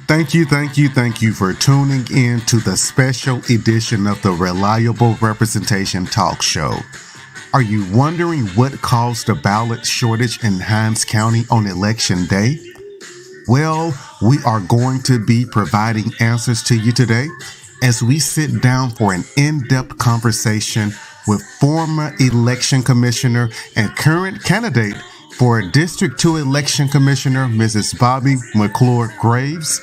Thank you for tuning in to the special edition of the Reliable Representation Talk Show. Are you wondering what caused the ballot shortage in Hinds County on Election Day? Well, we are going to be providing answers to you today as we sit down for an in-depth conversation with former election commissioner and current candidate for District 2 election commissioner, Mrs. Bobbie McClure Graves.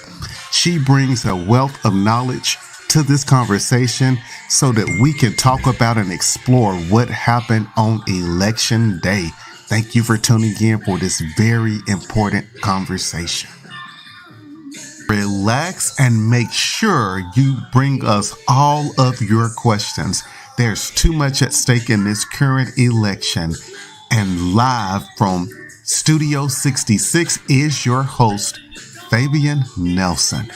She brings a wealth of knowledge to this conversation so that we can talk about and explore what happened on Election Day. Thank you for tuning in for this very important conversation. Relax and make sure you bring us all of your questions. There's too much at stake in this current election. And live from Studio 66 is your host, Fabian Nelson.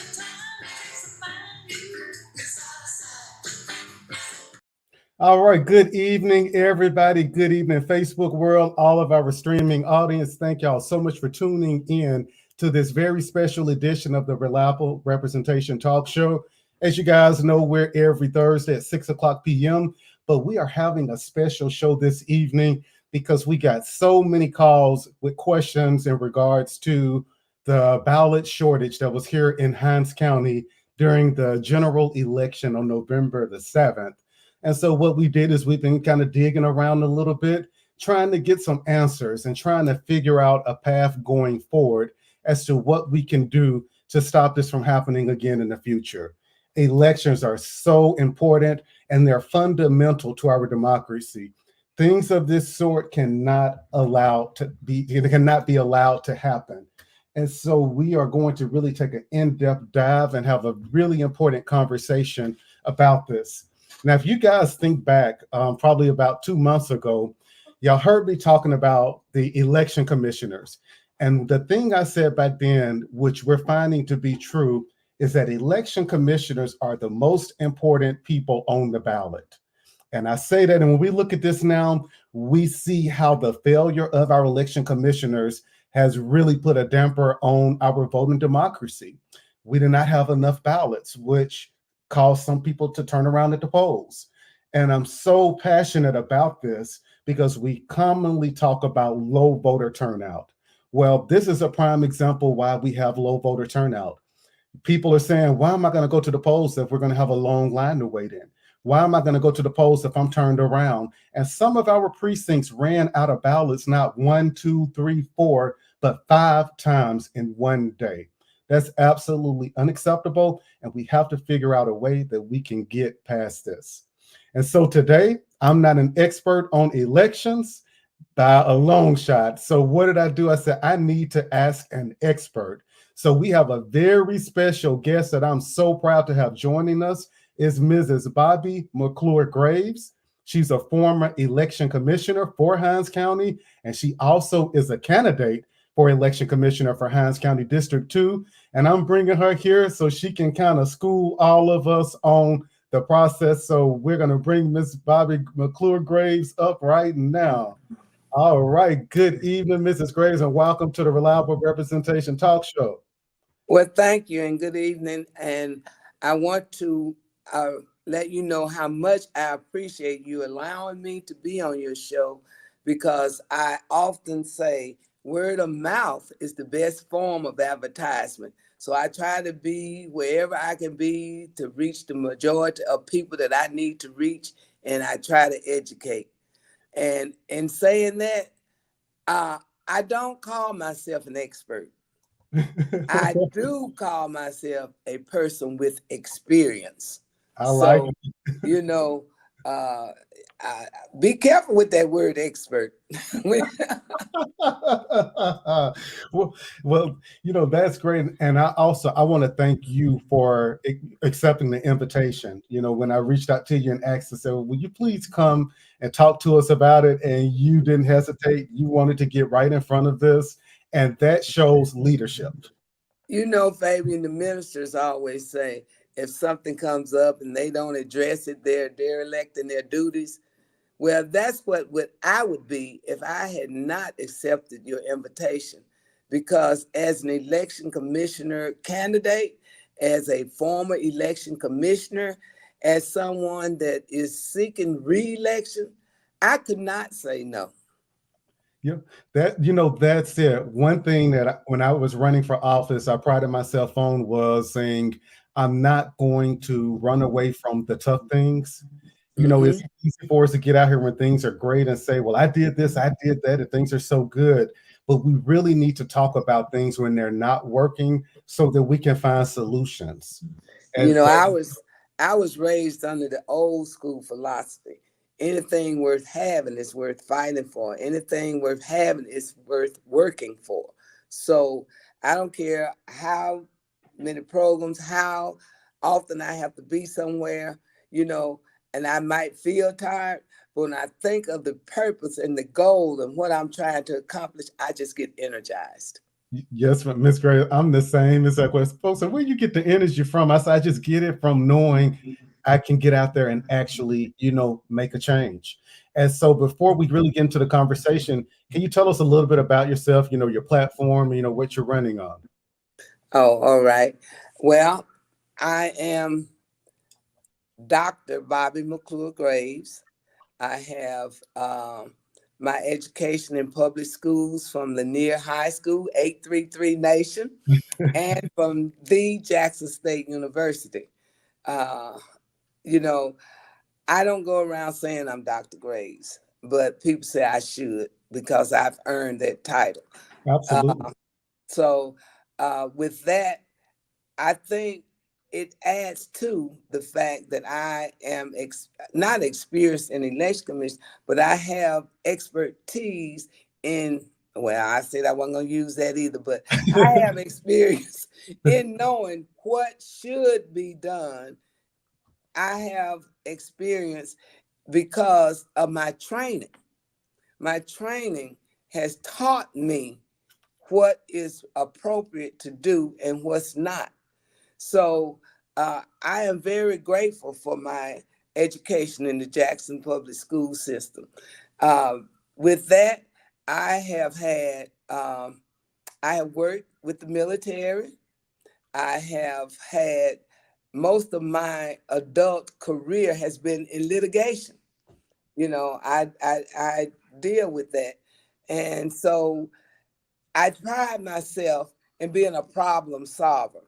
All right. Good evening, everybody. Good evening, Facebook world, all of our streaming audience. Thank y'all so much for tuning in to this very special edition of the Reliable Representation Talk Show. As you guys know, we're every Thursday at 6 o'clock p.m., but we are having a special show this evening because we got so many calls with questions in regards to the ballot shortage that was here in Hinds County during the general election on November the 7th. And so what we did is we've been kind of digging around a little bit, trying to get some answers and trying to figure out a path going forward as to what we can do to stop this from happening again in the future. Elections are so important and they're fundamental to our democracy. Things of this sort cannot be allowed to happen. And so we are going to really take an in-depth dive and have a really important conversation about this. Now, if you guys think back, probably about 2 months ago, y'all heard me talking about the election commissioners. And the thing I said back then, which we're finding to be true, is that election commissioners are the most important people on the ballot. And I say that, and when we look at this now, we see how the failure of our election commissioners has really put a damper on our voting democracy. We do not have enough ballots, which caused some people to turn around at the polls. And I'm so passionate about this because we commonly talk about low voter turnout. Well, this is a prime example why we have low voter turnout. People are saying, why am I going to go to the polls if we're going to have a long line to wait in? Why am I going to go to the polls if I'm turned around? And some of our precincts ran out of ballots, not 1, 2, 3, 4, but 5 times in one day. That's absolutely unacceptable, and we have to figure out a way that we can get past this. And so today, I'm not an expert on elections by a long shot. So what did I do? I said, I need to ask an expert. So we have a very special guest that I'm so proud to have joining us. Is Mrs. Bobbie McClure Graves. She's a former election commissioner for Hinds County, and she also is a candidate for election commissioner for Hinds County District 2. And I'm bringing her here so she can kind of school all of us on the process. So we're going to bring Ms. Bobbie McClure Graves up right now. All right. Good evening, Mrs. Graves, and welcome to the Reliable Representation Talk Show. Well, thank you and good evening. And I want to let you know how much I appreciate you allowing me to be on your show, because I often say word of mouth is the best form of advertisement. So I try to be wherever I can be to reach the majority of people that I need to reach, and I try to educate. And in saying that, I don't call myself an expert. I do call myself a person with experience. I like it. You know, be careful with that word expert. well, that's great. And I want to thank you for accepting the invitation. When I reached out to you and asked to say, will you please come and talk to us about it? And you didn't hesitate. You wanted to get right in front of this. And that shows leadership. Fabian, the ministers always say, if something comes up and they don't address it, they're derelict in their duties. Well, that's what I would be if I had not accepted your invitation. because as an election commissioner candidate, as a former election commissioner, as someone that is seeking re-election, I could not say no. Yeah, that's it. One thing that when I was running for office, I prided myself on was saying, I'm not going to run away from the tough things. It's Mm-hmm. easy for us to get out here when things are great and say, well, I did this, I did that, and things are so good. But we really need to talk about things when they're not working so that we can find solutions. You And know, so, I was raised under the old school philosophy. Anything worth having is worth fighting for. Anything worth having is worth working for. So I don't care how many programs, how often I have to be somewhere, you know, and I might feel tired. But when I think of the purpose and the goal and what I'm trying to accomplish, I just get energized. yes, Miss Gray, I'm the same as that question. Folks, so where you get the energy from? I said, I just get it from knowing I can get out there and actually, make a change. And so before we really get into the conversation, can you tell us a little bit about yourself, your platform, what you're running on? Oh, all right. Well, I am Dr. Bobbie McClure Graves. I have my education in public schools from Lanier High School, 833 Nation, and from the Jackson State University. Uh, you know, I don't go around saying I'm Dr. Graves, but people say I should because I've earned that title. Uh, Absolutely. so with that, I think it adds to the fact that I am not experienced in election commission, but I have expertise in, well, I said I wasn't going to use that either, but I have experience in knowing what should be done. I have experience because of my training. My training has taught me what is appropriate to do and what's not. So I am very grateful for my education in the Jackson Public School system. With that, I have had, I have worked with the military. I have had most of my adult career has been in litigation. I deal with that. And so I pride myself in being a problem solver.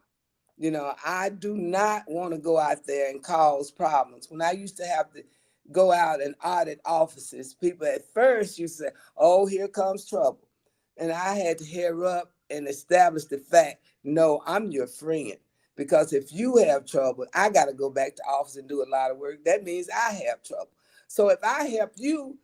I do not want to go out there and cause problems. When I used to have to go out and audit offices, people at first used to say, oh, here comes trouble. And I had to hair up and establish the fact, no, I'm your friend. Because if you have trouble, I got to go back to office and do a lot of work. That means I have trouble. So if I help you,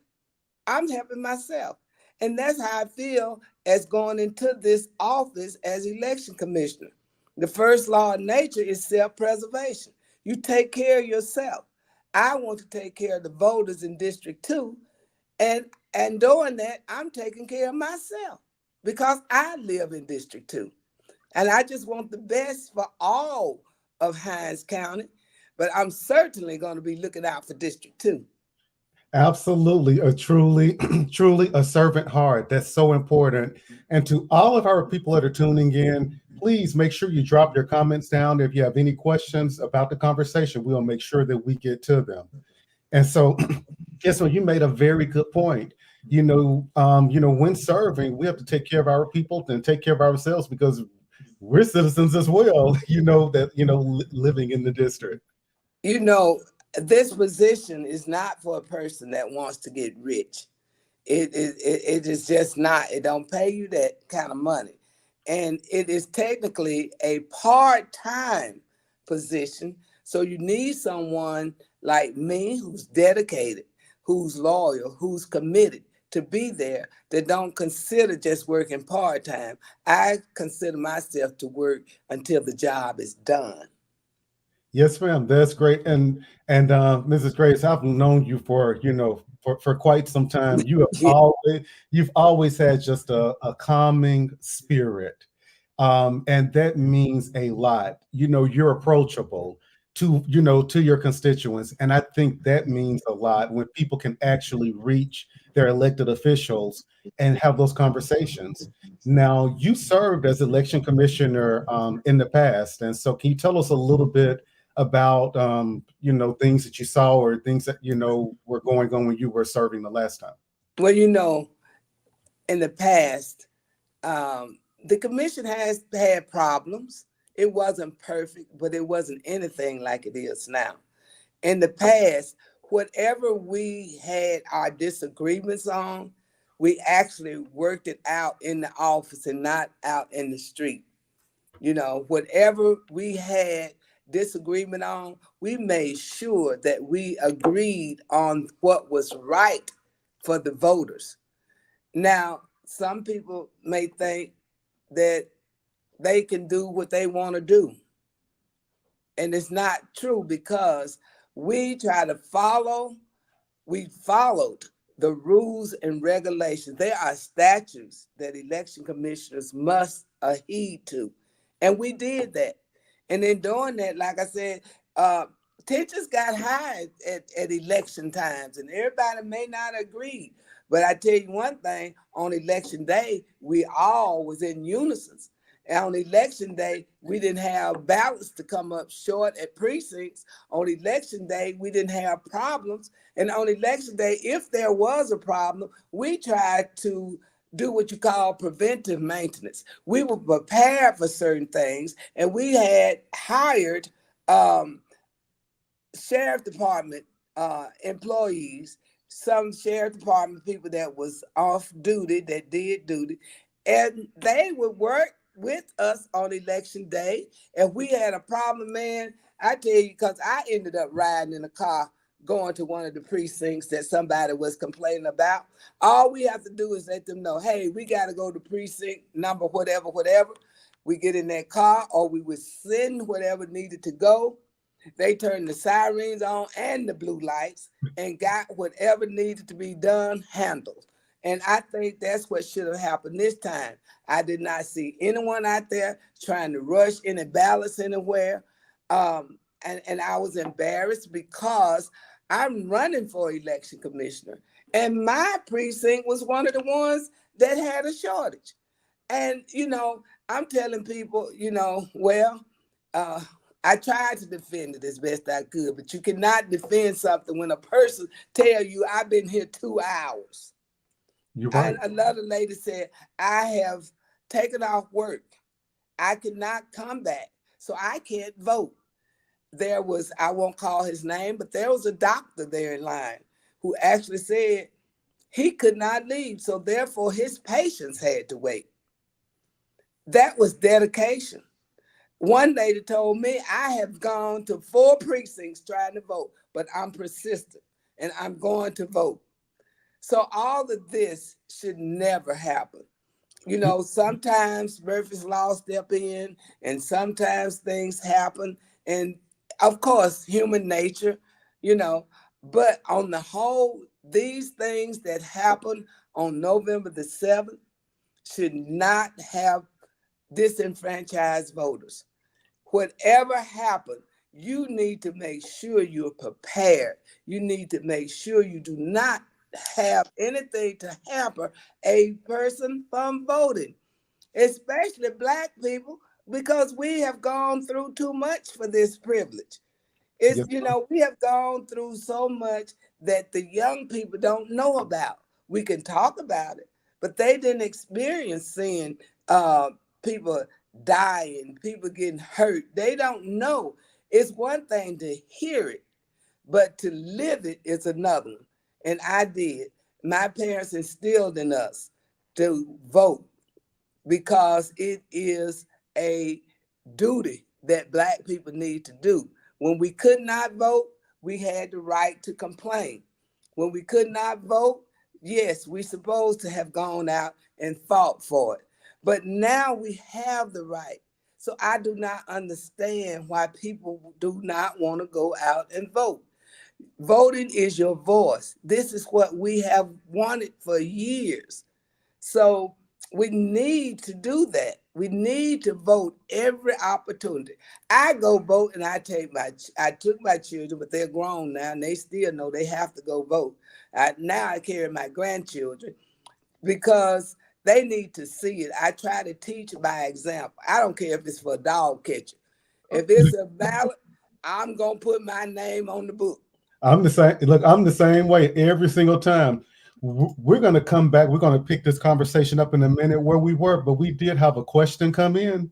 I'm helping myself. And that's how I feel as going into this office as election commissioner. The first law of nature is self-preservation. You take care of yourself. I want to take care of the voters in District 2. And doing that, I'm taking care of myself because I live in District 2. And I just want the best for all of Hinds County. But I'm certainly going to be looking out for District 2. Absolutely, a truly, truly a servant heart. That's so important. And to all of our people that are tuning in, please make sure you drop your comments down. If you have any questions about the conversation, we'll make sure that we get to them. And so, guess what? You made a very good point. When serving, we have to take care of our people and take care of ourselves because we're citizens as well. Living in the district. You know, this position is not for a person that wants to get rich. It is just not. It don't pay you that kind of money. And it is technically a part-time position. So you need someone like me who's dedicated, who's loyal, who's committed to be there, that don't consider just working part-time. I consider myself to work until the job is done. Yes, ma'am. That's great. And Mrs. Grace, I've known you for quite some time. You've always had just a calming spirit. And that means a lot. You're approachable. to, to your constituents. And I think that means a lot when people can actually reach their elected officials and have those conversations. Now, you served as election commissioner in the past. And so can you tell us a little bit about, things that you saw or things that, were going on when you were serving the last time? Well, in the past, the commission has had problems. It wasn't perfect, but it wasn't anything like it is now. In the past, whatever we had our disagreements on, we actually worked it out in the office and not out in the street. Whatever we had disagreement on, we made sure that we agreed on what was right for the voters. Now, some people may think that they can do what they want to do. And it's not true, because we followed the rules and regulations. There are statutes that election commissioners must adhere to. And we did that. And in doing that, like I said, tensions got high at election times, and everybody may not agree. But I tell you one thing, on election day, we all was in unison. And on election day, we didn't have ballots to come up short at precincts. On election day, we didn't have problems. And on election day, if there was a problem, we tried to do what you call preventive maintenance. We were prepared for certain things, and we had hired sheriff department employees, some sheriff department people that was off duty, that did duty, and they would work with us on election day. If we had a problem, man, I tell you, because I ended up riding in a car going to one of the precincts that somebody was complaining about. All we have to do is let them know, hey, we got to go to precinct number whatever. We get in that car, or we would send whatever needed to go. They turned the sirens on and the blue lights and got whatever needed to be done handled. And I think that's what should have happened this time. I did not see anyone out there trying to rush any ballots anywhere. And I was embarrassed, because I'm running for election commissioner, and my precinct was one of the ones that had a shortage. And, I'm telling people, I tried to defend it as best I could, but you cannot defend something when a person tell you, I've been here 2 hours. You're right. And another lady said, I have taken off work. I cannot come back, so I can't vote. There was, I won't call his name, but there was a doctor there in line who actually said he could not leave, so therefore his patients had to wait. That was dedication. One lady told me, I have gone to 4 precincts trying to vote, but I'm persistent and I'm going to vote. So all of this should never happen. Sometimes Murphy's Law step in, and sometimes things happen. And of course, human nature, but on the whole, these things that happen on November the 7th should not have disenfranchised voters. Whatever happened, you need to make sure you're prepared. You need to make sure you do not have anything to hamper a person from voting, especially Black people, because we have gone through too much for this privilege. It's, Yes. we have gone through so much that the young people don't know about. We can talk about it, but they didn't experience seeing people dying, people getting hurt. They don't know. It's one thing to hear it, but to live it is another one. And I did. My parents instilled in us to vote, because it is a duty that Black people need to do. When we could not vote, we had the right to complain. When we could not vote, yes, we're supposed to have gone out and fought for it. But now we have the right. So I do not understand why people do not want to go out and vote. Voting is your voice. This is what we have wanted for years. So we need to do that. We need to vote every opportunity. I go vote, and I took my children, but they're grown now, and they still know they have to go vote. Now I carry my grandchildren because they need to see it. I try to teach by example. I don't care if it's for a dog catcher. If it's a ballot, I'm gonna put my name on the book. I'm the same. Look, I'm the same way every single time. We're going to come back. We're going to pick this conversation up in a minute where we were, but we did have a question come in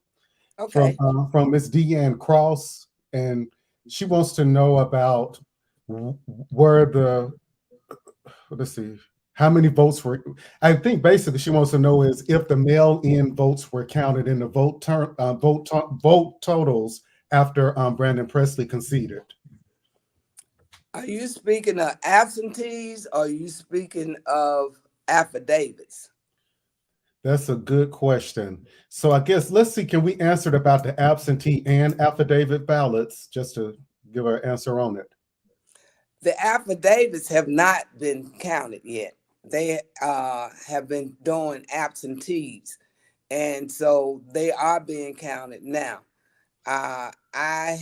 Okay. from Miss Deanne Cross, and she wants to know about where let's see, how many votes were. I think basically she wants to know is if the mail-in votes were counted in the vote totals after Brandon Presley conceded. Are you speaking of absentees or are you speaking of affidavits? That's a good question. So I guess let's see, can we answer it about the absentee and affidavit ballots just to give our answer on it? The affidavits have not been counted yet. They have been doing absentees, and so they are being counted now. I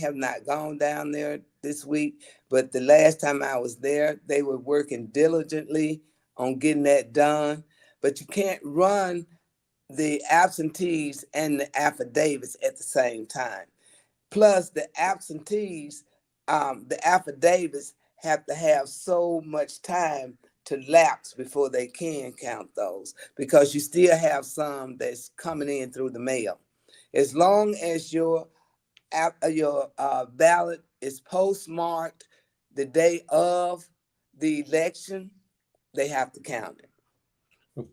have not gone down there this week, but the last time I was there, they were working diligently on getting that done. But you can't run the absentees and the affidavits at the same time. Plus, the absentees, the affidavits have to have so much time to lapse before they can count those, because you still have some that's coming in through the mail. As long as your ballot is postmarked the day of the election, they have to count it.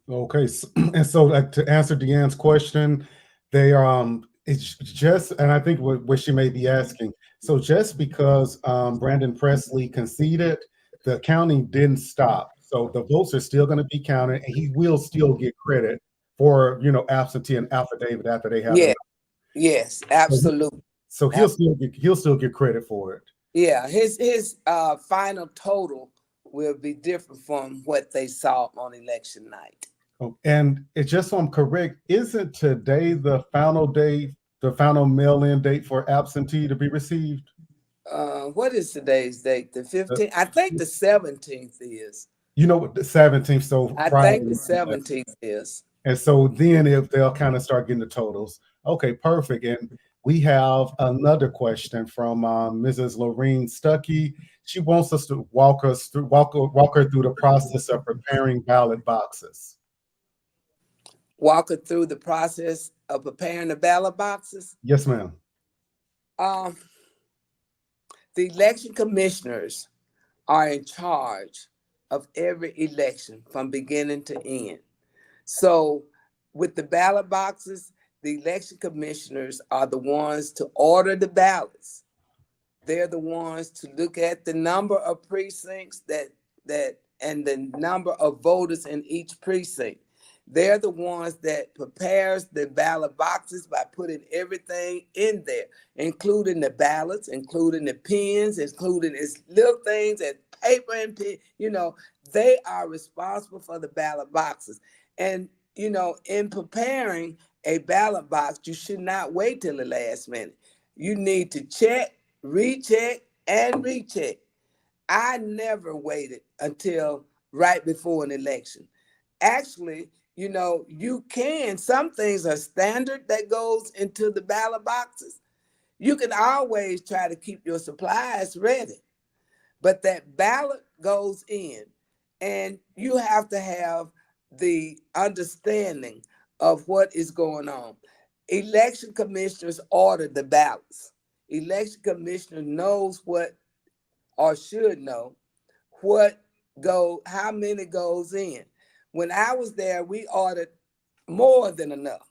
Okay, and so to answer Deanne's question, they it's just, and I think what she may be asking, so just because Brandon Presley conceded, the counting didn't stop. So the votes are still going to be counted, and he will still get credit for absentee and affidavit after they have Yeah, it. yes, absolutely. So he'll still get credit for it. Yeah, his final total will be different from what they saw on election night. Oh, and it's just so I'm correct, isn't today the final day, the final mail-in date for absentee to be received? What is today's date? The The- 15th? I think the 17th is. the 17th, so I Friday. think the 17th is. And so then if they'll kind of start getting the totals. Okay, perfect. And we have another question from Mrs. Lorene Stuckey. She wants us to walk her through the process of preparing ballot boxes. Walk her through the process of preparing the ballot boxes. Yes, ma'am. Um, the election commissioners are in charge of every election from beginning to end. So with the ballot boxes, the election commissioners are the ones to order the ballots. They're the ones to look at the number of precincts and the number of voters in each precinct. They're the ones that prepares the ballot boxes by putting everything in there, including the ballots, including the pens, including its little things as paper and pen. They are responsible for the ballot boxes. And, in preparing a ballot box, you should not wait till the last minute. You need to check, recheck, and recheck. I never waited until right before an election. Actually, some things are standard that goes into the ballot boxes. You can always try to keep your supplies ready, but that ballot goes in, and you have to have the understanding of what is going on. Election commissioners order the ballots. Election commissioner knows what, or should know, how many goes in. When I was there, we ordered more than enough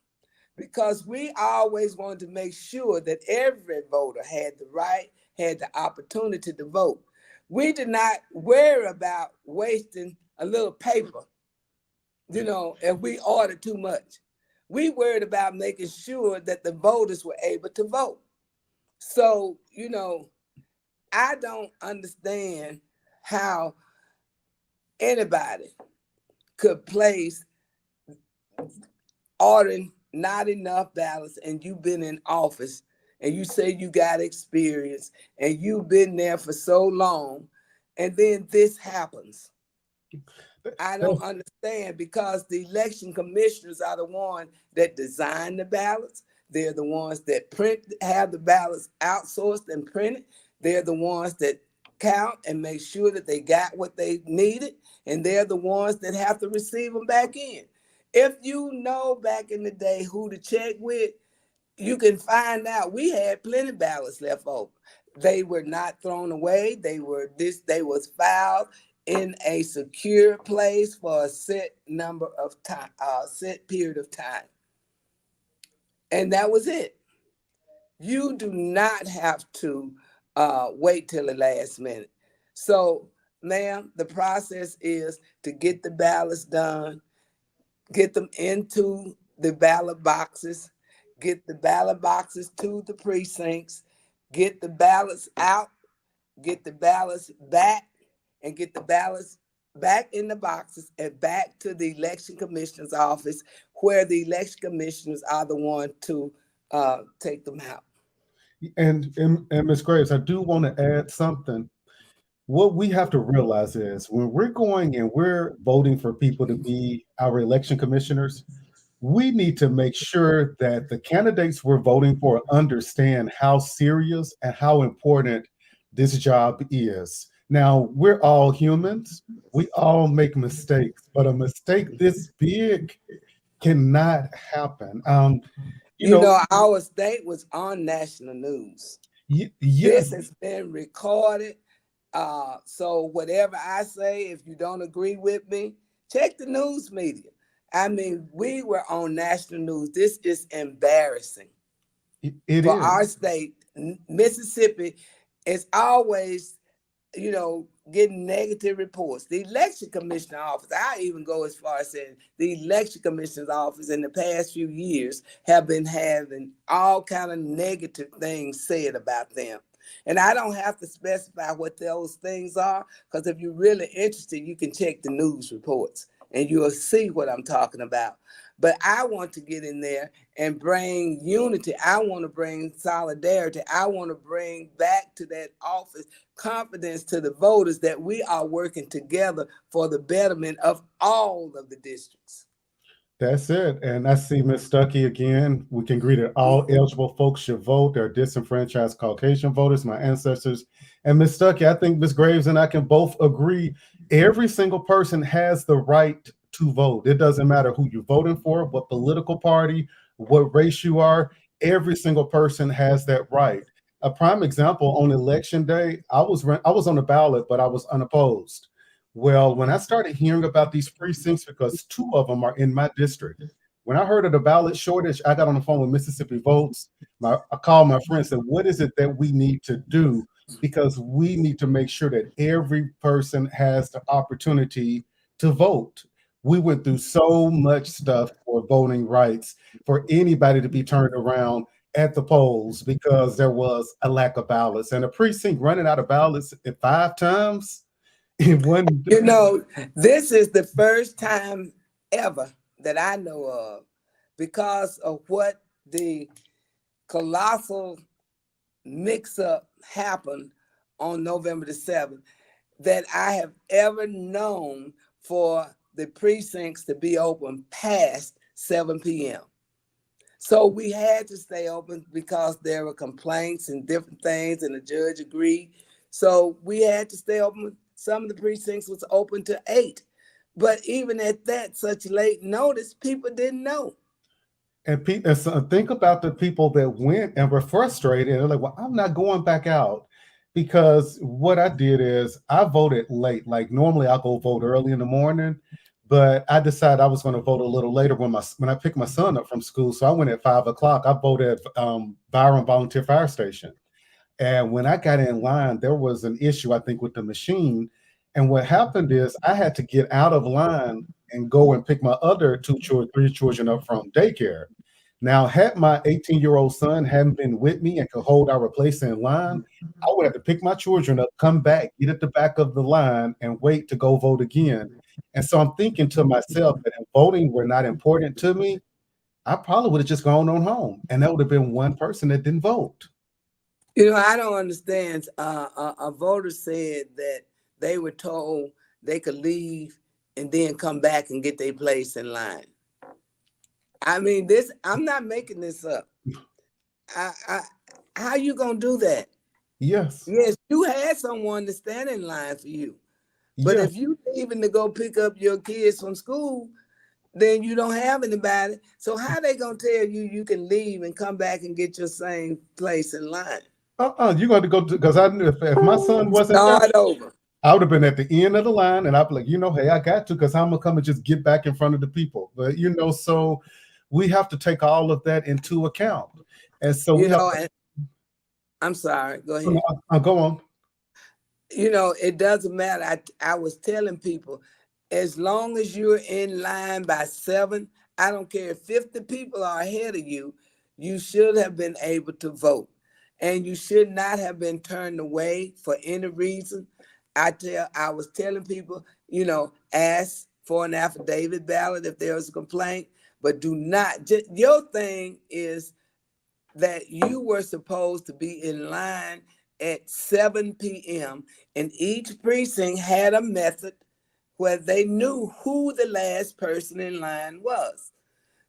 because we always wanted to make sure that every voter had the opportunity to vote. We did not worry about wasting a little paper, if we ordered too much. We worried about making sure that the voters were able to vote. So, I don't understand how anybody could place ordering not enough ballots, and you've been in office and you say you got experience and you've been there for so long, and then this happens. I don't understand, because the election commissioners are the ones that design the ballots. They're the ones that have the ballots outsourced and printed. They're the ones that count and make sure that they got what they needed. And they're the ones that have to receive them back in. If you know back in the day who to check with, you can find out. We had plenty of ballots left over. They were not thrown away. They was filed in a secure place for a set number of time, set period of time. And that was it. You do not have to wait till the last minute. So, ma'am, the process is to get the ballots done, get them into the ballot boxes, get the ballot boxes to the precincts, get the ballots out, get the ballots back, and get the ballots back in the boxes and back to the election commissioner's office, where the election commissioners are the one to take them out. And Ms. Graves, I do want to add something. What we have to realize is when we're going and we're voting for people to be our election commissioners, we need to make sure that the candidates we're voting for understand how serious and how important this job is. Now, we're all humans. We all make mistakes, but a mistake this big cannot happen. Our state was on national news. Yes. This has been recorded. So whatever I say, if you don't agree with me, check the news media. I mean, we were on national news. This is embarrassing for our state. Mississippi is always, getting negative reports. The election commissioner office, I even go as far as saying the election commissioner's office in the past few years have been having all kind of negative things said about them. And I don't have to specify what those things are, because if you're really interested, you can check the news reports and you'll see what I'm talking about. But I want to get in there and bring unity. I want to bring solidarity. I want to bring back to that office confidence to the voters that we are working together for the betterment of all of the districts. That's it. And I see Ms. Stuckey again. We can agree that all eligible folks should vote. They're disenfranchised Caucasian voters, my ancestors. And Ms. Stuckey, I think Ms. Graves and I can both agree. Every single person has the right to vote. It doesn't matter who you're voting for, what political party, what race you are. Every single person has that right. A prime example, on election day, I was on the ballot, but I was unopposed. Well, when I started hearing about these precincts, because 2 of them are in my district, when I heard of the ballot shortage, I got on the phone with Mississippi Votes. I called my friend and said, what is it that we need to do? Because we need to make sure that every person has the opportunity to vote. We went through so much stuff for voting rights, for anybody to be turned around at the polls because there was a lack of ballots. And a precinct running out of ballots 5 times in one day. This is the first time ever that I know of, because of what the colossal mix-up happened on November the 7th, that I have ever known for the precincts to be open past 7 p.m. So we had to stay open because there were complaints and different things, and the judge agreed. So we had to stay open. Some of the precincts was open to 8. But even at that, such late notice, people didn't know. And so think about the people that went and were frustrated. And they're like, well, I'm not going back out. Because what I did is I voted late. Like normally I'll go vote early in the morning, but I decided I was going to vote a little later when I picked my son up from school. So I went at 5 o'clock. I voted at Byron Volunteer Fire Station. And when I got in line, there was an issue, I think, with the machine. And what happened is I had to get out of line and go and pick my other 3 children up from daycare. Now, had my 18-year-old son hadn't been with me and could hold our place in line, I would have to pick my children up, come back, get at the back of the line, and wait to go vote again. And so I'm thinking to myself that if voting were not important to me, I probably would have just gone on home, and that would have been one person that didn't vote. You know, I don't understand. A voter said that they were told they could leave and then come back and get their place in line. I mean, this, I'm not making this up. How you gonna do that? Yes. Yes, you had someone to stand in line for you. But Yes. if you leaving to go pick up your kids from school, then you don't have anybody. So how they gonna tell you you can leave and come back and get your same place in line? You got to go to, because I knew if my son wasn't there, Start over. I would have been at the end of the line, and I'd be like, hey, I got to, because I'm gonna come and just get back in front of the people. But so we have to take all of that into account, and so You we have. know, and I'm sorry. Go ahead. Go on. You know, it doesn't matter. I was telling people, as long as you're in line by 7, I don't care if 50 people are ahead of you, you should have been able to vote. And you should not have been turned away for any reason. I was telling people, ask for an affidavit ballot if there was a complaint, but do not, your thing is that you were supposed to be in line at 7 p.m. and each precinct had a method where they knew who the last person in line was.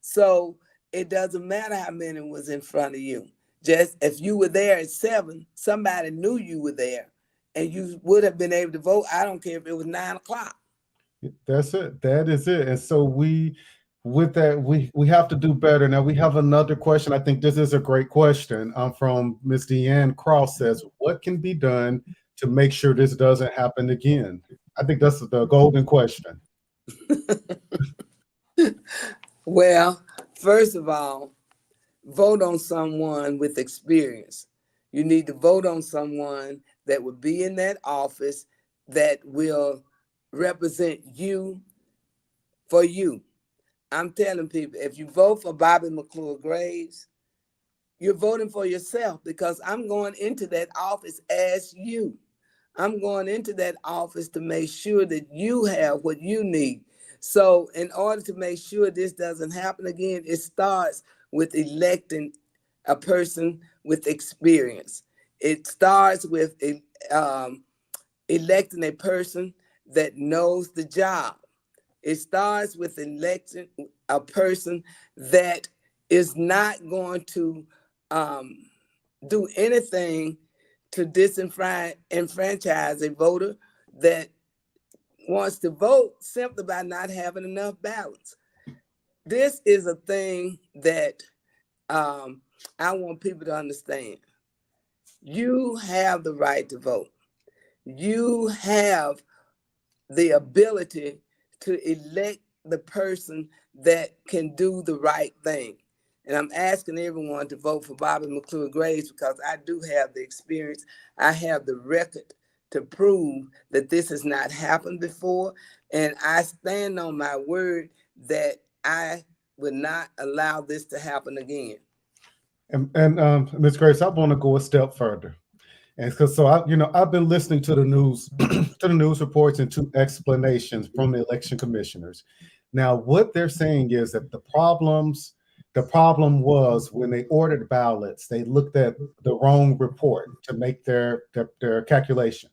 So it doesn't matter how many was in front of you. Just if you were there at 7, somebody knew you were there and you would have been able to vote. I don't care if it was 9 o'clock. That's it. That is it. And so with that, we have to do better. Now we have another question. I think this is a great question. From Ms. Deanne Cross says, what can be done to make sure this doesn't happen again? I think that's the golden question. Well, first of all, vote on someone with experience. You need to vote on someone that will be in that office that will represent you for you. I'm telling people, if you vote for Bobbie McClure Graves, you're voting for yourself, because I'm going into that office as you. I'm going into that office to make sure that you have what you need. So in order to make sure this doesn't happen again, it starts with electing a person with experience. It starts with electing a person that knows the job. It starts with electing a person that is not going to do anything to disenfranchise a voter that wants to vote simply by not having enough ballots. This is a thing that I want people to understand. You have the right to vote. You have the ability to elect the person that can do the right thing. And I'm asking everyone to vote for Bobbie McClure Graves, because I do have the experience. I have the record to prove that this has not happened before. And I stand on my word that I would not allow this to happen again. And Ms. Grace, I want to go a step further. And because I've been listening to the news, to the news reports and to explanations from the election commissioners. Now, what they're saying is that the problem was when they ordered ballots, they looked at the wrong report to make their calculation.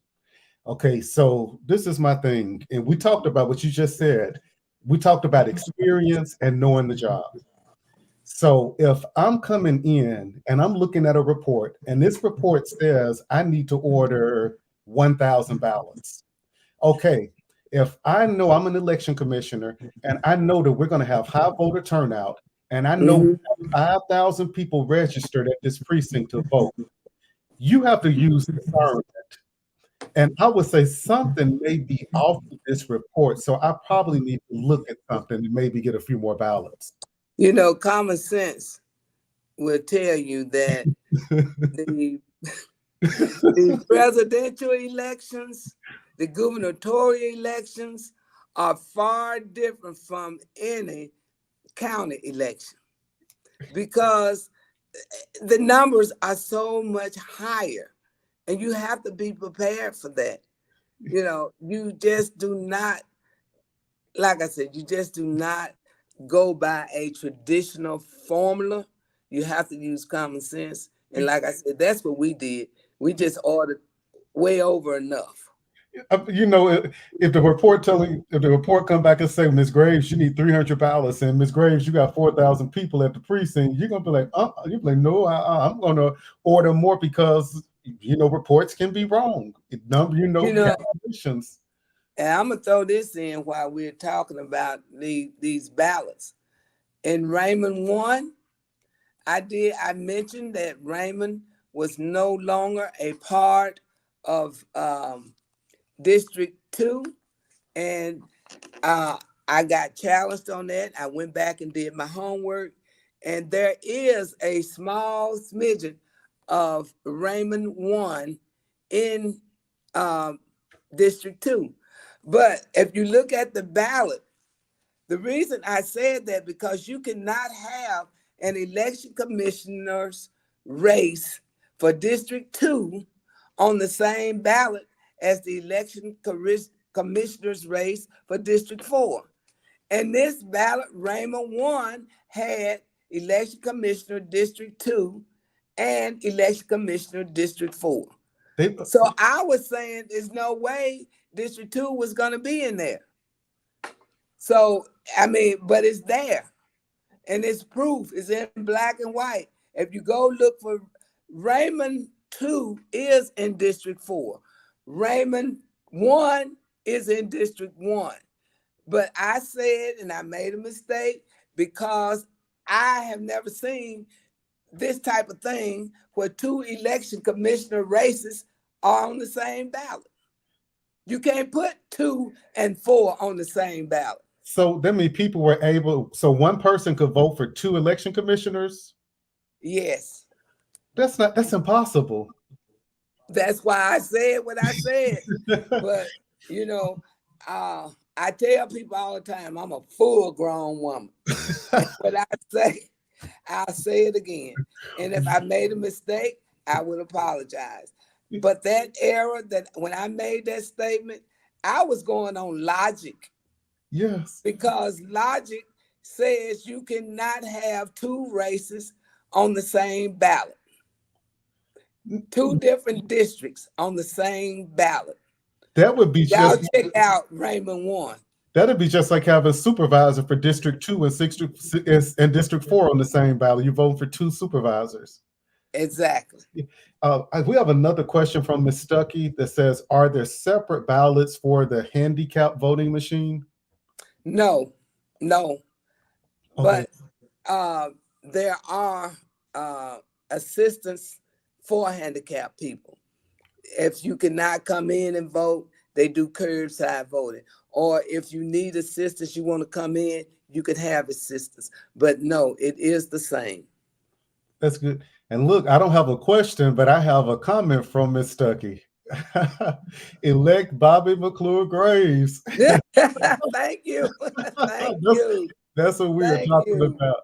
Okay, so this is my thing, and we talked about what you just said. We talked about experience and knowing the job. So if I'm coming in and I'm looking at a report, and this report says I need to order 1,000 ballots. Okay, if I know I'm an election commissioner and I know that we're going to have high voter turnout, and I know 5,000 people registered at this precinct to vote, you have to use discernment. And I would say something may be off with this report. So I probably need to look at something and maybe get a few more ballots. Common sense will tell you that the presidential elections, the gubernatorial elections are far different from any county election, because the numbers are so much higher, and you have to be prepared for that. You just do not, like I said, you just do not go by a traditional formula. You have to use common sense. And like I said, that's what we did. We just ordered way over enough. If the report come back and say, Ms. Graves, you need 300 ballots, and Ms. Graves, you got 4,000 people at the precinct, you're gonna be like, you're like, no, I'm gonna order more because reports can be wrong. Calculations. And I'm gonna throw this in while we're talking about these ballots. In Raymond 1, I mentioned that Raymond was no longer a part of District 2, and I got challenged on that. I went back and did my homework, and there is a small smidgen of Raymond 1 in District 2. But if you look at the ballot, the reason I said that, because you cannot have an election commissioner's race for District 2 on the same ballot as the election commissioner's race for District 4. And this ballot, Raymond 1 had election commissioner District 2 and election commissioner District 4. So I was saying there's no way District 2 was going to be in there. So, but it's there. And it's proof. It's in black and white. If you go look for Raymond 2 is in District 4. Raymond 1 is in District 1. But I said, and I made a mistake, because I have never seen this type of thing where 2 election commissioner races are on the same ballot. You can't put 2 and 4 on the same ballot. So that means people were so one person could vote for 2 election commissioners? Yes. That's impossible. That's why I said what I said. But, I tell people all the time, I'm a full-grown woman. But I'll say it again. And if I made a mistake, I would apologize. But that era, that when I made that statement, I was going on logic. Yes. Because logic says you cannot have 2 races on the same ballot. 2 different districts on the same ballot. That would be Y'all check out Raymond 1. That'd be just like having a supervisor for District 2 and District 4 on the same ballot. You vote for 2 supervisors. Exactly. We have another question from Ms. Stuckey that says, are there separate ballots for the handicap voting machine? No. Okay. But there are assistants for handicapped people. If you cannot come in and vote, they do curbside voting. Or if you need assistance, you want to come in, you could have assistance. But no, it is the same. That's good. And look, I don't have a question, but I have a comment from Ms. Stuckey. Elect Bobbie McClure Graves. Thank you. Thank you. That's what we are talking about.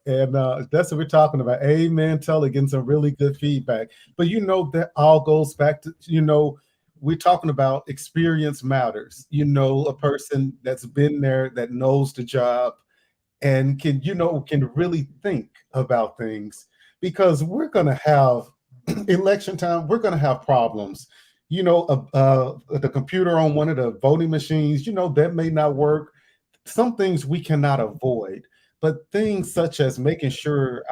And that's what we're talking about. Amen. Tully, getting some really good feedback. But that all goes back to, we're talking about experience matters. A person that's been there, that knows the job, and can really think about things, because we're going to have election time. We're going to have problems. The computer on one of the voting machines, that may not work. Some things we cannot avoid. But things such as making sure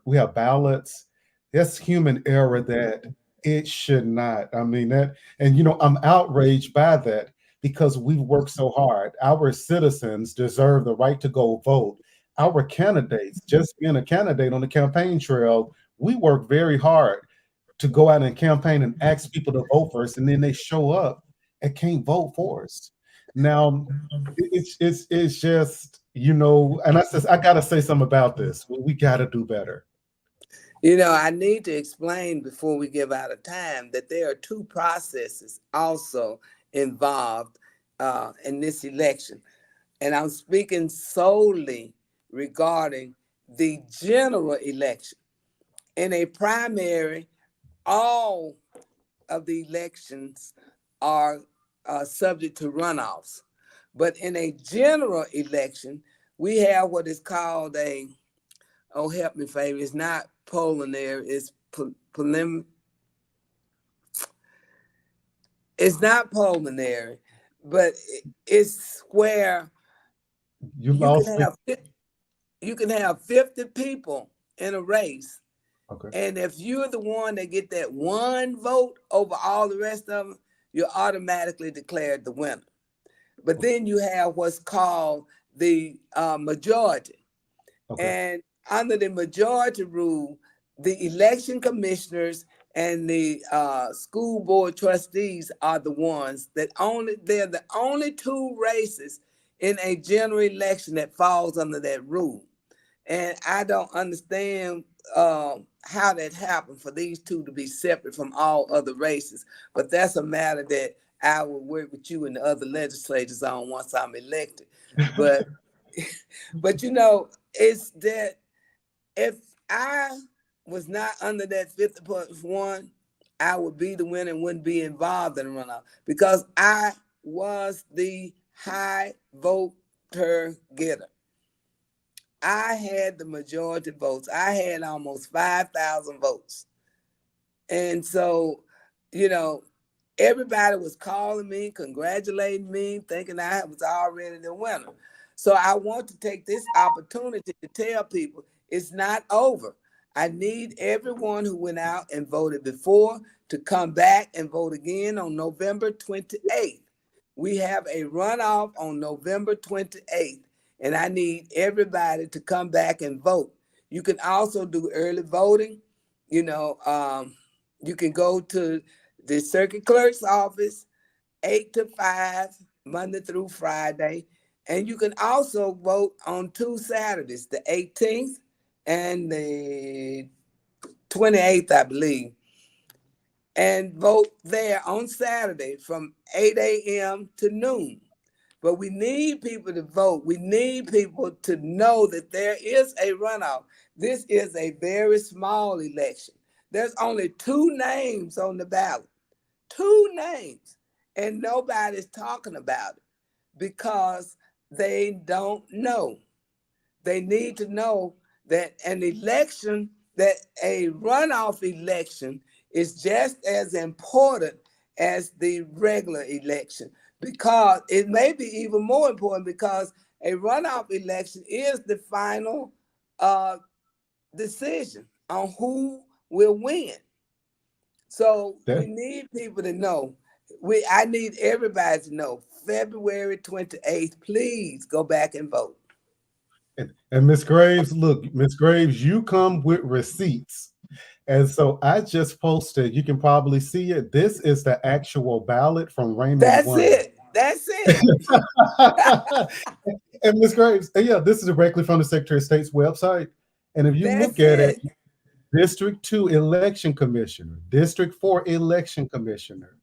we have ballots, that's human error that it should not. I'm outraged by that, because we've worked so hard. Our citizens deserve the right to go vote. Our candidates, just being a candidate on the campaign trail, we work very hard to go out and campaign and ask people to vote for us, and then they show up and can't vote for us. Now, it's just, and I got to say something about this. We got to do better. I need to explain before we give out of time that there are 2 processes also involved in this election. And I'm speaking solely regarding the general election. In a primary, all of the elections are subject to runoffs. But in a general election, we have what is called oh, help me, favor. It's not pulmonary. It's it's not pulmonary, but it's where You you lost can me. have 50 people in a race. Okay. And if you're the one that get that one vote over all the rest of them, you're automatically declared the winner. But then you have what's called the majority. Okay. And under the majority rule, the election commissioners and the school board trustees are the ones that they're the only two races in a general election that falls under that rule. And I don't understand how that happened for these two to be separate from all other races. But that's a matter that I will work with you and the other legislators on once I'm elected. But but it's that if I was not under that 50+1, I would be the winner and wouldn't be involved in the runoff because I was the high voter getter. I had the majority votes. I had almost 5,000 votes. And so, everybody was calling me, congratulating me, thinking I was already the winner. So I want to take this opportunity to tell people it's not over. I need everyone who went out and voted before to come back and vote again on November 28th. We have a runoff on November 28th. And I need everybody to come back and vote. You can also do early voting. You can go to the circuit clerk's office 8 to 5, Monday through Friday. And you can also vote on 2 Saturdays, the 18th and the 28th, I believe. And vote there on Saturday from 8 a.m. to noon. But we need people to vote. We need people to know that there is a runoff. This is a very small election. There's only 2 names on the ballot. 2 names. And nobody's talking about it because they don't know. They need to know that an election, that a runoff election is just as important as the regular election. Because it may be even more important because a runoff election is the final decision on who will win. So we need people to know. I need everybody to know. February 28th, please go back and vote. And Miss Graves, look, Miss Graves, you come with receipts. And so I just posted, you can probably see it. This is the actual ballot from Raymond. That's it. And Ms. Graves, yeah, this is directly from the Secretary of State's website. And if you look at it, District 2 election commissioner, District 4 election commissioner.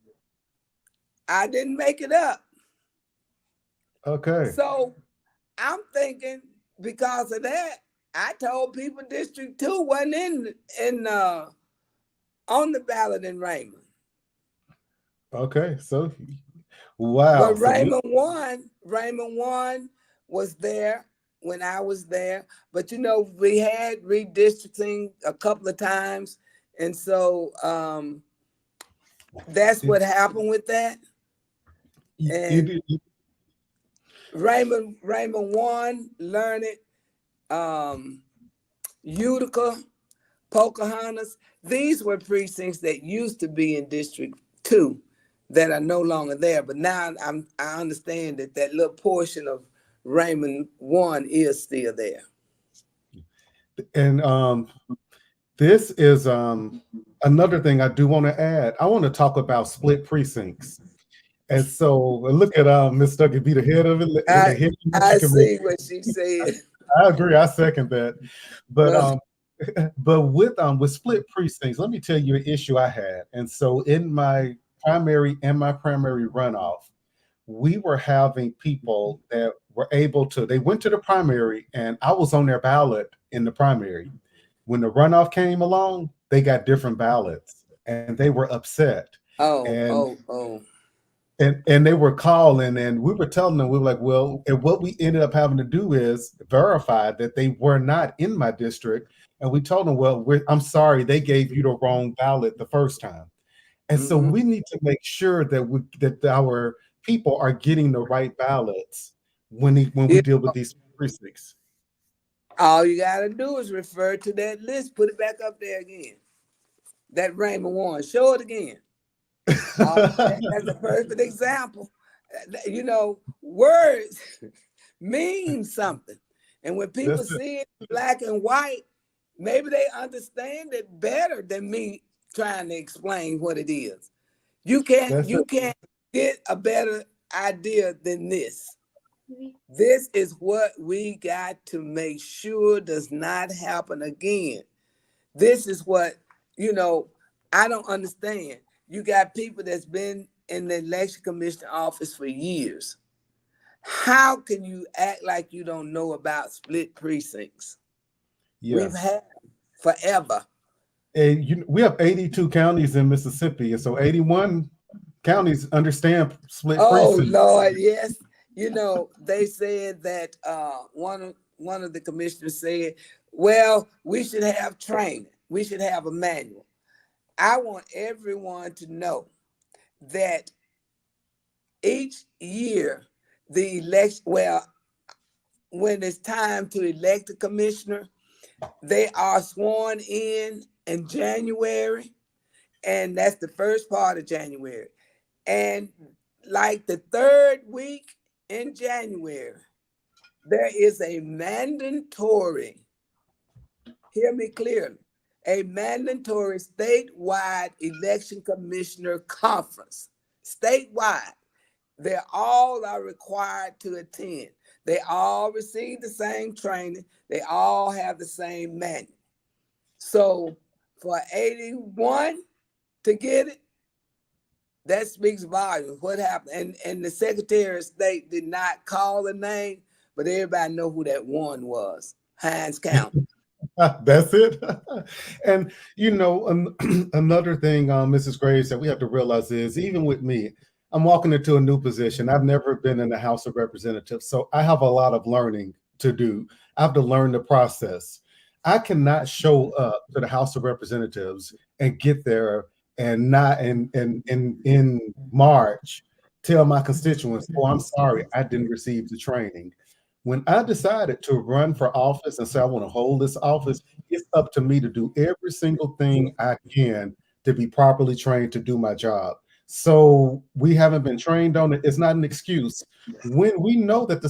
I didn't make it up. Okay. So I'm thinking because of that, I told people District 2 wasn't on the ballot in Raymond. Okay, so wow. But Raymond won was there when I was there. But we had redistricting a couple of times. And so that's what happened with that. And Raymond won, Learned, Utica, Pocahontas. These were precincts that used to be in District 2 that are no longer there. But now I understand that little portion of Raymond 1 is still there. And this is another thing I do want to add. I want to talk about split precincts. And so look at Ms. Stuckey be the head of it. I see what she said. I agree. I second that. But with split precincts, let me tell you an issue I had. And so in my primary runoff, we were having people that were they went to the primary, and I was on their ballot in the primary. When the runoff came along, they got different ballots, and they were upset. Oh. And they were calling, and we were telling them, we were like, well, and what we ended up having to do is verify that they were not in my district. And we told them, well, I'm sorry, they gave you the wrong ballot the first time. And so Mhm. we need to make sure that our people are getting the right ballots when we Yeah. deal with these precincts. All you got to do is refer to that list, put it back up there again. That Raymond Warren, show it again. That's a perfect example. You know, words mean something. And when people That's it. see it in black and white, maybe they understand it better than me trying to explain what it is. You That's it. can't get a better idea than this. This is what we got to make sure does not happen again. This is what, you know, I don't understand. You got people that's been in the election commission office for years. How can you act like you don't know about split precincts? We've Yes. had forever. And we have 82 counties in Mississippi, and so 81 counties understand split Oh precincts. Lord, yes. You know, they said that one of the commissioners said, well, we should have training. We should have a manual. I want everyone to know that each year the election, well, when it's time to elect a commissioner, they are sworn in January, and that's the first part of January. And like the third week in January, there is a mandatory, hear me clearly, a mandatory statewide election commissioner conference. Statewide. They all are required to attend. They all receive the same training. They all have the same manual. So for 81 to get it, that speaks volumes. What happened? And the Secretary of State did not call the name, but everybody know who that one was. Hinds County. That's it. And another thing, Mrs. Graves, that we have to realize is even with me, I'm walking into a new position. I've never been in the House of Representatives, so I have a lot of learning to do. I have to learn the process. I cannot show up to the House of Representatives and get there and not in March tell my constituents, oh, I'm sorry, I didn't receive the training. When I decided to run for office and say I want to hold this office, it's up to me to do every single thing I can to be properly trained to do my job. So we haven't been trained on it. It's not an excuse. When we know that the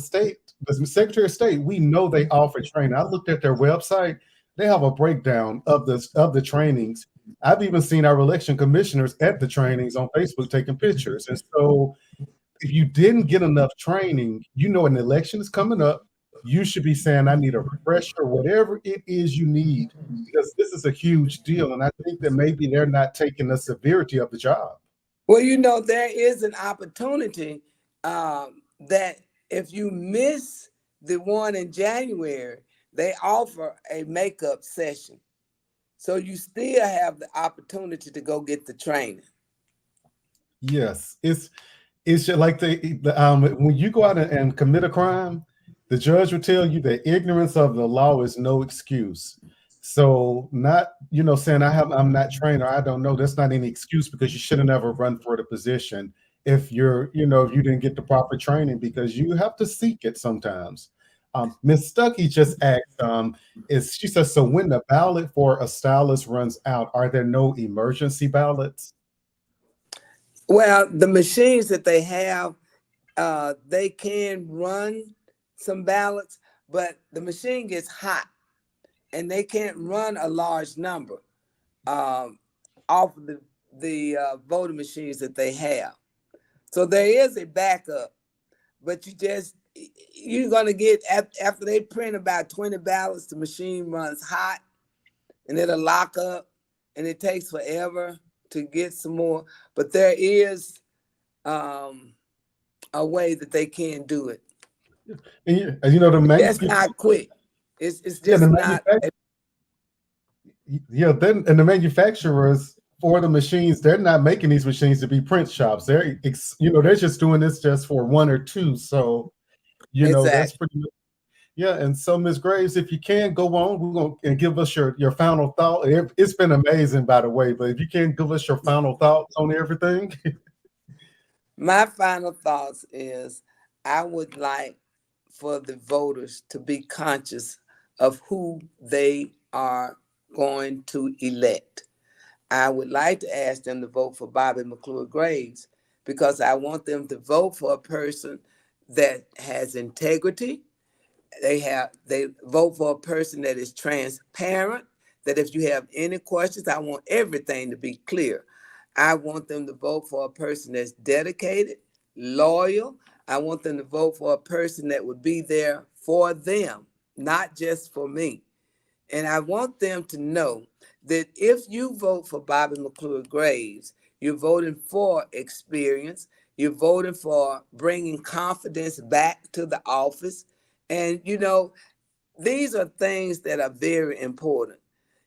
Secretary of State, we know they offer training. I looked at their website. They have a breakdown of the trainings. I've even seen our election commissioners at the trainings on Facebook taking pictures. And so if you didn't get enough training, an election is coming up, you should be saying, I need a refresher, whatever it is you need, because this is a huge deal. And I think that maybe they're not taking the severity of the job. Well, there is an opportunity that if you miss the one in January, they offer a makeup session. So you still have the opportunity to go get the training. Yes, it's just like when you go out and commit a crime, the judge will tell you that ignorance of the law is no excuse. So not, saying I'm not trained or I don't know, that's not any excuse, because you should have never run for the position if if you didn't get the proper training, because you have to seek it sometimes. Ms. Stuckey just asked, she says, so when the ballot for a stylist runs out, are there no emergency ballots? Well, the machines that they have, they can run some ballots, but the machine gets hot and they can't run a large number off of the voting machines that they have. So there is a backup, but you're going to get, after they print about 20 ballots, the machine runs hot and it'll lock up and it takes forever to get some more. But there is a way that they can do it. And the That's not quick. It's just the not. then and the manufacturers for the machines, they're not making these machines to be print shops. They're just doing this just for one or two. So, that's Exactly. pretty. Yeah, and so Ms. Graves, if you can go on, we're going to give us your final thought. It's been amazing, by the way, but if you can give us your final thoughts on everything. My final thoughts is I would like for the voters to be conscious of who they are going to elect. I would like to ask them to vote for Bobbie McClure Graves because I want them to vote for a person that has integrity. They vote for a person that is transparent, that if you have any questions, I want everything to be clear. I want them to vote for a person that's dedicated, loyal. I want them to vote for a person that would be there for them, not just for me. And I want them to know that if you vote for Bobbie McClure Graves, you're voting for experience, you're voting for bringing confidence back to the office. And, these are things that are very important.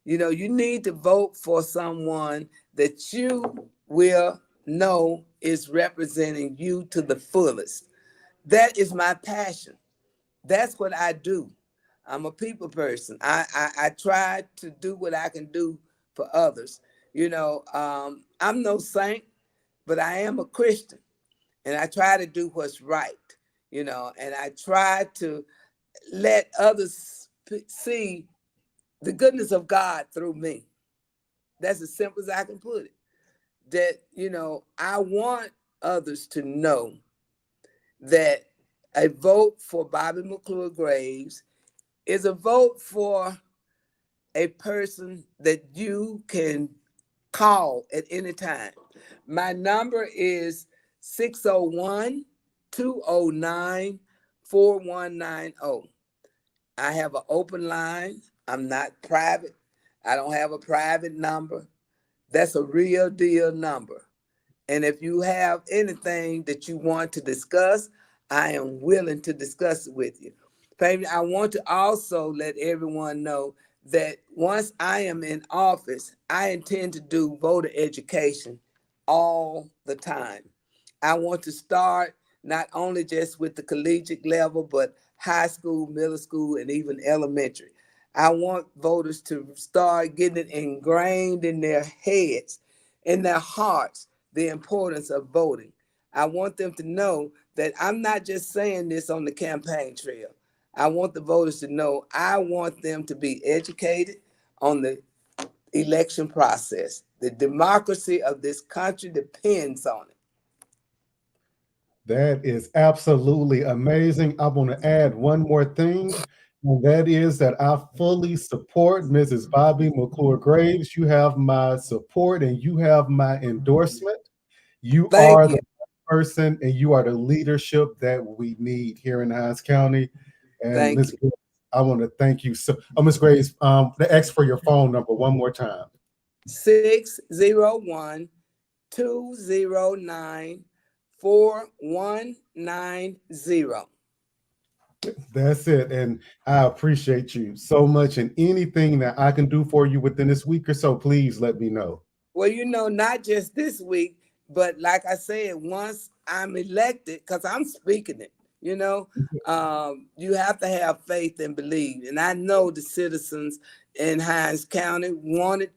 You need to vote for someone that you will know is representing you to the fullest. That is my passion. That's what I do. I'm a people person. I try to do what I can do for others. I'm no saint, but I am a Christian, and I try to do what's right. And I try to let others see the goodness of God through me. That's as simple as I can put it. That, I want others to know that a vote for Bobbie McClure Graves is a vote for a person that you can call at any time. My number is 601 209 4190. I have an open line. I'm not private. I don't have a private number. That's a real deal number. And if you have anything that you want to discuss, I am willing to discuss it with you. Baby, I want to also let everyone know that once I am in office, I intend to do voter education all the time. I want to start not only just with the collegiate level, but high school, middle school, and even elementary. I want voters to start getting it ingrained in their heads, in their hearts, the importance of voting. I want them to know that I'm not just saying this on the campaign trail. I want the voters to know I want them to be educated on the election process. The democracy of this country depends on it. That is absolutely amazing. I want to add one more thing, and that is that I fully support Mrs. Bobbie McClure Graves. You have my support and you have my endorsement. You Thank are you. the person and you are the leadership that we need here in Hinds County. And Thank Ms. you. Graves, I want to thank you. So, Ms. Graves, ask for your phone number one more time. 601 209 4190. That's it. And I appreciate you so much. And anything that I can do for you within this week or so, please let me know. Well, not just this week, but like I said, once I'm elected, because I'm speaking it, you have to have faith and believe. And I know the citizens in Hinds County wanted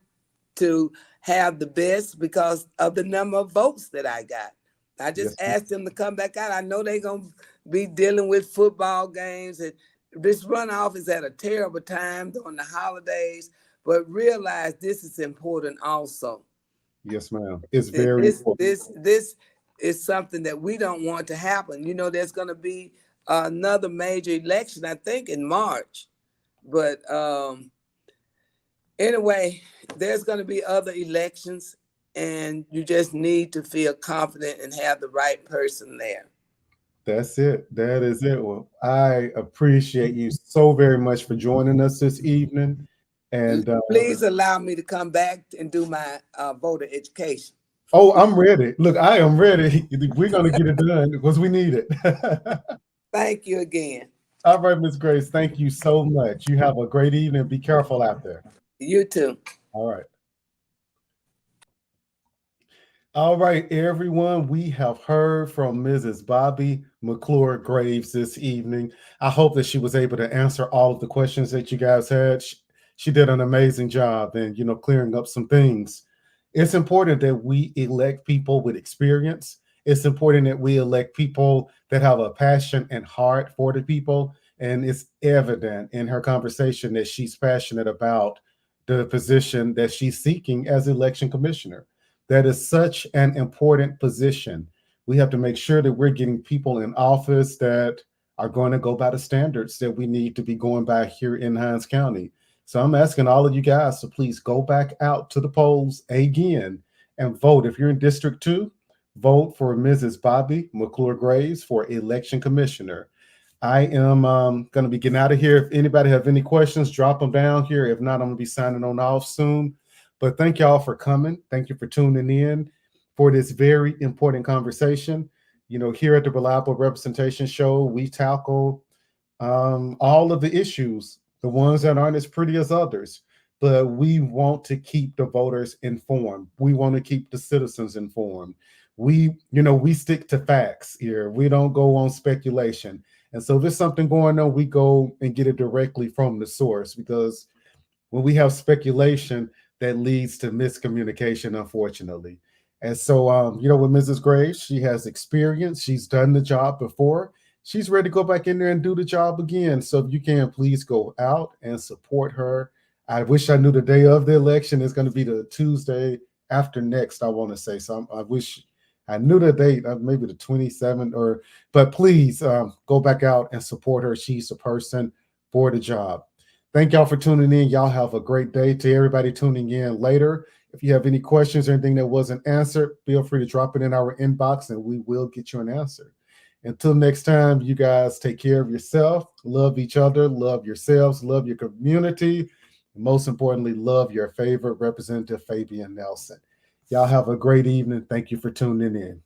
to have the best because of the number of votes that I got. I just Yes, asked them to come back out. I know they're going to be dealing with football games, and this runoff is at a terrible time during the holidays, but realize this is important also. yes, ma'am. It's very This important. this is something that we don't want to happen. There's going to be another major election, I think, in March, but anyway, there's going to be other elections, and you just need to feel confident and have the right person there. That's it. That is it. Well, I appreciate you so very much for joining us this evening. And Please allow me to come back and do my voter education. oh, I'm ready. Look, I am ready. We're going to get it done because we need it. Thank you again. All right, Ms. Grace, thank you so much. You have a great evening. Be careful out there. You too. All right. All right, everyone, we have heard from Mrs. Bobbie McClure Graves this evening. I hope that she was able to answer all of the questions that you guys had. She did an amazing job in, clearing up some things. It's important that we elect people with experience. It's important that we elect people that have a passion and heart for the people. And it's evident in her conversation that she's passionate about the position that she's seeking as election commissioner. That is such an important position. We have to make sure that we're getting people in office that are going to go by the standards that we need to be going by here in Hinds County. So I'm asking all of you guys to please go back out to the polls again and vote. If you're in District 2, vote for Mrs. Bobbie McClure Graves for election commissioner. I am going to be getting out of here. If anybody have any questions, drop them down here. If not, I'm going to be signing on off soon. But thank y'all for coming. Thank you for tuning in for this very important conversation. Here at the Reliable Representation Show, we tackle all of the issues, the ones that aren't as pretty as others. But we want to keep the voters informed. We want to keep the citizens informed. We stick to facts here. We don't go on speculation. And so if there's something going on, we go and get it directly from the source, because when we have speculation, that leads to miscommunication, unfortunately. And so, with Mrs. Graves, she has experience. She's done the job before. She's ready to go back in there and do the job again. So if you can, please go out and support her. I wish I knew the day of the election. It's going to be the Tuesday after next, I want to say. So I wish I knew the date, maybe the 27th, but please go back out and support her. She's the person for the job. Thank y'all for tuning in. Y'all have a great day. To everybody tuning in later, if you have any questions or anything that wasn't answered, feel free to drop it in our inbox and we will get you an answer. Until next time, you guys take care of yourself, love each other, love yourselves, love your community, and most importantly, love your favorite Representative Fabian Nelson. Y'all have a great evening. Thank you for tuning in.